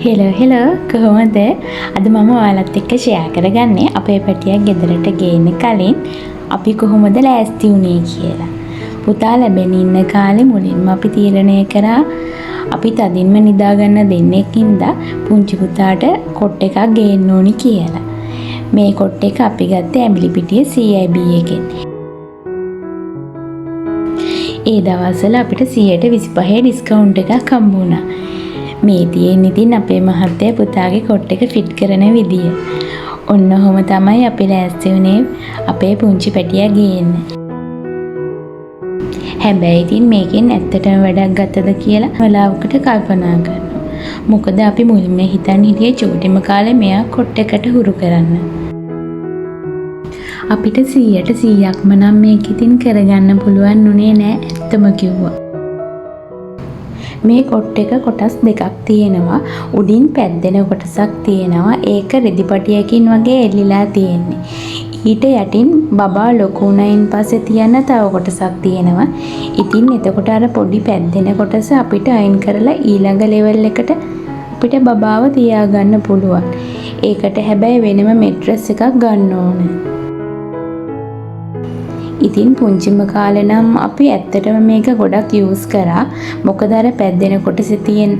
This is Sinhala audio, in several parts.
හෙලෝ කොහොමද? අද මම ඔයාලත් එක්ක ෂෙයා කරගන්නේ අපේ පැටියක් ගෙදරට ගේන්න කලින් අපි කොහොමද ලෑස්ති වුණේ කියලා. පුතා ලැබෙන ඉන්න කාලේ මුලින්ම අපි තීරණය කරා අපි තදින්ම නිදා ගන්න දෙන්නෙක්ින්ද පුංචි පුතාට කොට් එකක් ගේන්න ඕනි කියලා. මේ කොට් එක අපි ගත්තේ ඇඹිලිපිටිය CIB එකෙන්. ඒ දවස්වල අපිට 125 ඩිස්කවුන්ට් එකක් හම්බ වුණා. මේ තියෙන ඉතින් අපේ මහත්තයා පුතාගේ කොට් එක ෆිට කරන විදිය. ඔන්න ඔහොම තමයි අපි ලෑස්ති වුණේ අපේ පුංචි පැටියා ගේන්න. හැබැයි ඉතින් මේකෙන් ඇත්තටම වැඩක් ගත්තද කියලා වෙලාවකට කල්පනා කරනවා. මොකද අපි මුලින්ම හිතන් හිටියේ චූටිම කාලේ මෙයා කොට් එකට හුරු කරන්න. අපිට 100%ක්ම නම් මේක ඉතින් කරගන්න පුළුවන් නුනේ නෑ ඇත්තම කිව්වා. මේ කොට් එක කොටස් දෙකක් තියෙනවා. උඩින් පැද්දෙන කොටසක් තියෙනවා. ඒක රෙදිපටියකින් වගේ එල්ලිලා තියෙන්නේ. ඊට යටින් බබා ලොකු වුණයින් පස්සේ තියන තව කොටසක් තියෙනවා. ඉතින් එතකොට අර පොඩි පැද්දෙන කොටස අපිට අයින් කරලා ඊළඟ ලෙවල් එකට අපිට බබාව තියාගන්න පුළුවන්. ඒකට හැබැයි වෙනම මෙට්‍රස් එකක් ගන්න ඕනේ. ඉතින් පුංචිම කාලේ නම් අපි ඇත්තටම මේක ගොඩක් යූස් කරා. මොකද අර පැද්දෙන කොටසේ තියෙන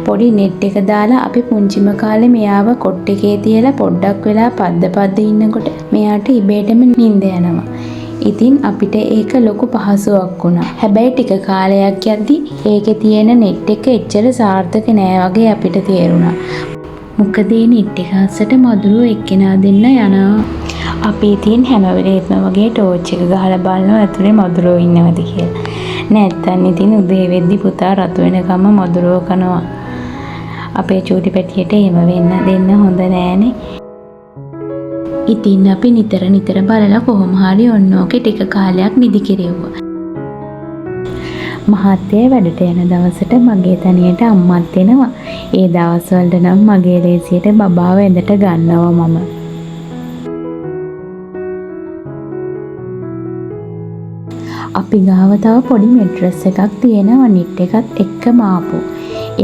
පොඩි net එක දාලා අපි පුංචිම කාලේ මෙයාව කොට් එකේ තියලා පොඩ්ඩක් වෙලා පද්ද ඉන්නකොට මෙයාට ඉබේටම නිින්ද යනවා. ඉතින් අපිට ඒක ලොකු පහසුවක් වුණා. හැබැයි ටික කාලයක් යද්දි ඒකේ තියෙන net එක එච්චර සාර්ථක නෑ වගේ අපිට තේරුණා. මොකද මේ net එක අස්සට මදුරුව එක්කෙනා දෙන්න යනවා. අපි ඉතින් හැම වෙලේම වගේ ටෝච් එක ගහලා බලනවා ඇතුලේ මදුරුවෝ ඉන්නවද කියලා. නැත්තම් ඉතින් උදේ වෙද්දි පුතා රතු වෙනකම්ම මදුරුවෝ කනවා. අපේ චූටි පැටියට එහෙම වෙන්න දෙන්න හොඳ නෑනේ. ඉතින් අපි නිතර බලලා කොහොම හරි ඔන්න ඔකේ ටික කාලයක් නිදි කෙරෙව්වා. මහත්තයා වැඩට යන දවසට මගේ තනියට අම්මත් එනවා. ඒ දවස්වලට නම් මගේ ලේසියට බබාව ඇඳට ගන්නවා මම. අපි ගාව තව පොඩි මෙට්‍රස් එකක් තියෙනවා net එකත් එක්කම ආපු.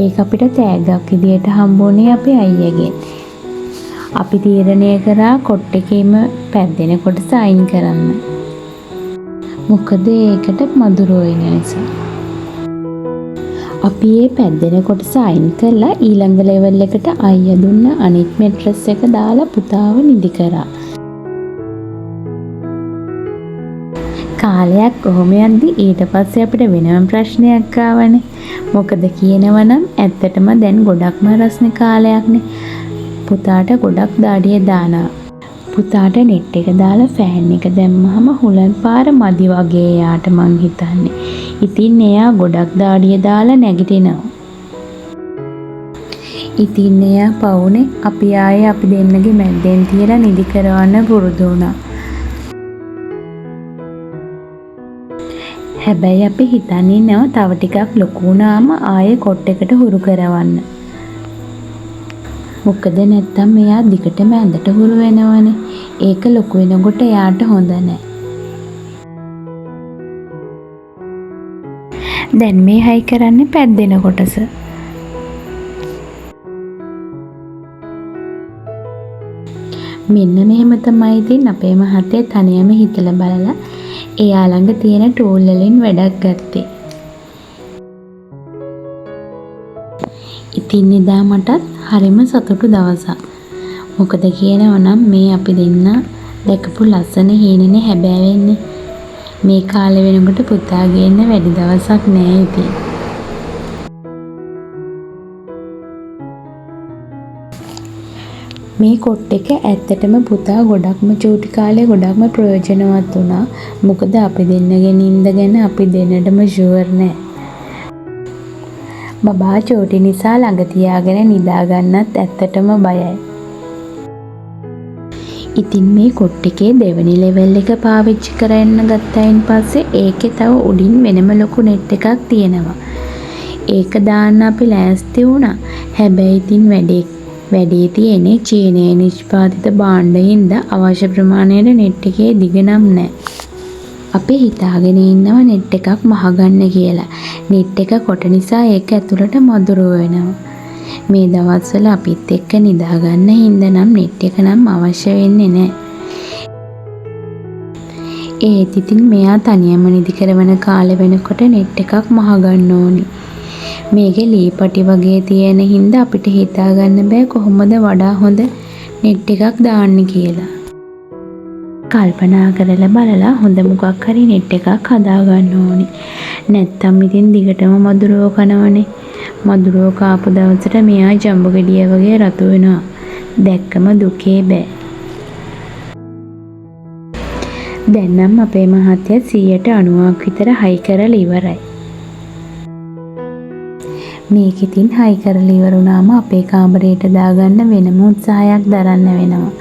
ඒක අපිට තෑග්ගක් විදියට හම්බුනේ අපේ අයියගෙන්. අපි තීරණය කරා කොට් එකේම පැද්දෙන කොටස අයින් කරන්න. මොකද ඒකට මදුරුවෝ වෙන නිසා. අපි මේ පැද්දෙන කොටස අයින් කරලා ඊළඟ ලෙවල් එකට අයියා දුන්න අනිත් මෙට්‍රස් එක දාලා පුතාව නිදි කරා. කාලයක් කොහොම යද්දි ඊට පස්සේ අපිට වෙනම ප්‍රශ්නයක් ආවනේ. මොකද කියනවනම් ඇත්තටම දැන් ගොඩක්ම රස්නේ කාලයක්නේ. පුතාට ගොඩක් දාඩිය දානවා. පුතාට net එක දාලා ෆෑන් එක දැම්මහම හුලන් පාර මදි වගේ යාට මං හිතන්නේ. ඉතින් එයා ගොඩක් දාඩිය දාලා නැගිටිනවා. ඉතින් එයා පවුනේ අපි ආයේ අපි දෙන්නගේ මැද්දෙන් තියලා නිදි කරවන්න පුරුදු වුණා. හැබැයි අපි හිතන්නේ නෑ තව ටිකක් ලොකු වුණාම ආයේ කොට් එකට හුරු කරවන්න. මොකද නැත්තම් මෙයා දිගටම ඇඳට හුරු වෙනවනේ. ඒක ලොකු වෙනකොට එයාට හොඳ නෑ. දැන් මේ හයි කරන්නේ පැද්දෙන කොටස. මෙන්න මෙහෙම තමයි ඉතින් අපේ මහත්තයා තනියම හිතලා බලලා එයා ළඟ තියෙන ටූල් වලින් වැඩක් ගත්තේ. ඉතින් එදා මටත් හරිම සතුටු දවසක්. මොකද කියනවනම් මේ අපි දෙන්න දැකපු ලස්සන හීනනේ හැබෑ වෙන්නේ. මේ කාලේ වෙනකොට පුතා ගේන්න වැඩි දවසක් නෑ ඉතින්. මේ කොට් එක ඇත්තටම පුතා ගොඩක්ම චූටි කාලේ ගොඩක්ම ප්‍රයෝජනවත් වුණා. මොකද අපි දෙන්නගේ නිින්ද ගැන අපි දෙන්නටම ෂුවර් නෑ. බබා චූටි නිසා ළඟ තියාගෙන නිදා ගන්නත් ඇත්තටම බයයි. ඉතින් මේ කොට් එකේ දෙවෙනි ලෙවල් එක පාවිච්චි කරන්න ගත්තයින් පස්සේ ඒකේ තව උඩින් වෙනම ලොකු net එකක් තියෙනවා. ඒක දාන්න අපි ලෑස්ති වුණා. හැබැයි ඉතින් වැඩේ තියෙන්නේ චීනයේ නිෂ්පාදිත භාණ්ඩ හින්දා අවශ්‍ය ප්‍රමාණයට net එකේ දිග නම් නැහැ. අපි හිතාගෙන ඉන්නවා net එකක් මහගන්න කියලා. net එක කොට නිසා ඒක ඇතුළට මදුරුව වෙනවා. මේ දවස්වල අපිත් එක්ක නිදාගන්න හින්දා නම් නෙට් එක නම් අවශ්‍ය වෙන්නේ නැහැ. ඒත් ඉතින් මෙයා තනියම නිදි කරවන කාලෙ වෙනකොට නෙට් එකක් මහගන්න ඕනි. මේකේ ලීපටි වගේ තියෙන හින්දා අපිට හිතාගන්න බෑ කොහොමද වඩා හොඳ නෙට් එකක් දාන්න කියලා. කල්පනා කරලා බලලා හොඳ මොකක් හරි නෙට් එකක් හදාගන්න ඕනි. නැත්තම් ඉතින් දිගටම මදුරුවෝ කනවනේ. මදුරුවෝ කාපු දවසට මෙයා ජම්බු ගෙඩිය වගේ රතු වෙනවා. දැක්කම දුකේ බෑ. දැන් නම් අපේ මහත්තයා 90% විතර හයි කරලා ඉවරයි. මේක ඉතින් හයි කරලා ඉවරුනාම අපේ කාමරේට දාගන්න වෙනම උත්සාහයක් දරන්න වෙනවා.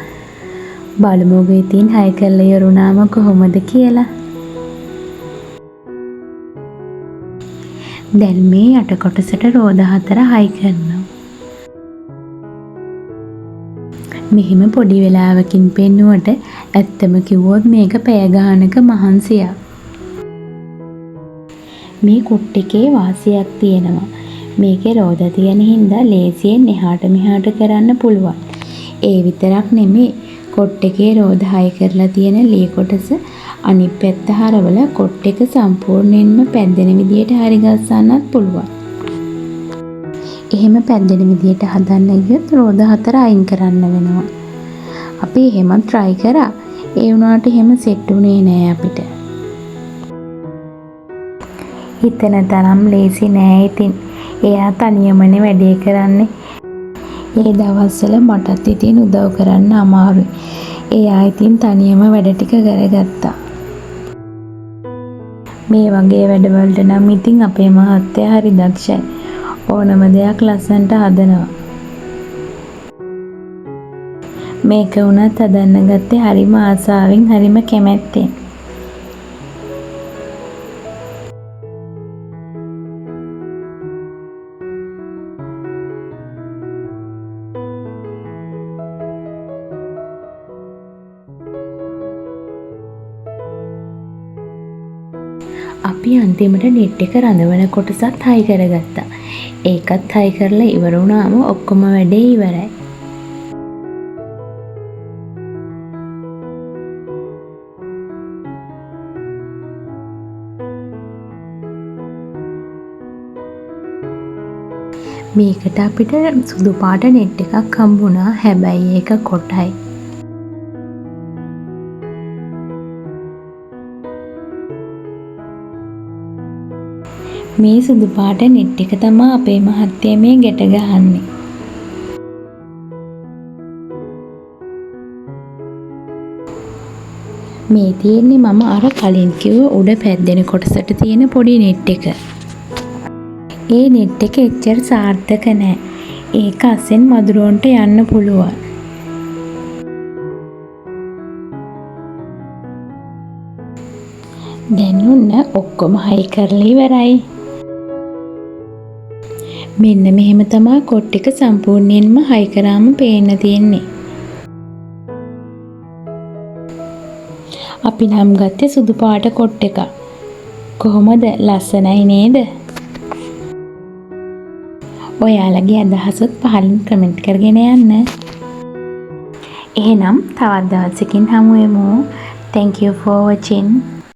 බලමුගෝ ඉතින් හයි කරලා ඉවරුනාම කොහොමද කියලා. දැන් මේ යට කොටසට රෝද 4 හයි කරනවා. මෙහිම පොඩි වෙලාවකින් පෙන්නුවට ඇත්තම කිව්වොත් මේක පැය ගානක මහන්සියක්. මේ කුට් එකේ වාසියක් තියෙනවා. මේකේ රෝද තියෙන හින්දා ලේසියෙන් එහාට මෙහාට කරන්න පුළුවන්. ඒ විතරක් නෙමෙයි කොට් එකේ රෝද හයි කරලා තියෙන ලී කොටස අනිත් පැත්ත හරවලා කොට් එක සම්පූර්ණයෙන්ම පැද්දෙන විදියට හරි ගස්සන්නත් පුළුවන්. එහෙම පැද්දෙන විදියට හදන්න ගියොත් රෝද 4 අයින් කරන්න වෙනවා. අපි එහෙම try කරා. ඒ වුණාට එහෙම සෙට් උනේ නෑ අපිට. හිතන තරම් ලේසි නෑ ඉතින්. එයා තනියමනේ වැඩේ කරන්නේ. ඒ දවස්වල මටත් ඉතින් උදව් කරන්න අමාරුයි. එයා ඉතින් තනියම වැඩ ටික කරගත්තා. මේ වගේ වැඩවලට නම් ඉතින් අපේ මහත්තයා හරි දක්ෂයි. ඕනම දෙයක් ලස්සනට හදනවා. මේක වුණත් හදන්න ගත්තේ හරිම ආසාවෙන් හරිම කැමැත්තෙන්. අපි අන්තිමට නෙට් එක රඳවන කොටසත් හයි කරගත්තා. ඒකත් හයි කරලා ඉවර වුණාම ඔක්කොම වැඩේ ඉවරයි. මේකට අපිට සුදු පාට නෙට් එකක් හම්බුණා. හැබැයි ඒක කොටයි. මේ සුදු පාට නෙට් එක තමයි අපේ මහත්තයා මේ ගැට ගහන්නේ. මේ තියෙන්නේ මම අර කලින් කිව්ව උඩ පැද්දෙන කොටසට තියෙන පොඩි නෙට් එක. ඒ නෙට් එක එච්චර සාර්ථක නෑ. ඒක අසෙන් මදුරුවන්ට යන්න පුළුවන්. දැන් ඔන්න ඔක්කොම හයි කරලා ඉවරයි. මෙන්න මෙහෙම තමයි කොට් එක සම්පූර්ණයෙන්ම හයි කරාම පේන්න තියෙන්නේ. අපි නම් ගත්තේ සුදු පාට කොට් එක. කොහොමද? ලස්සනයි නේද? ඔයාලගේ අදහසත් පහලින් කමෙන්ට් කරගෙන යන්න. එහෙනම් තවත් දවසකින් හමු වෙමු. Thank you for watching.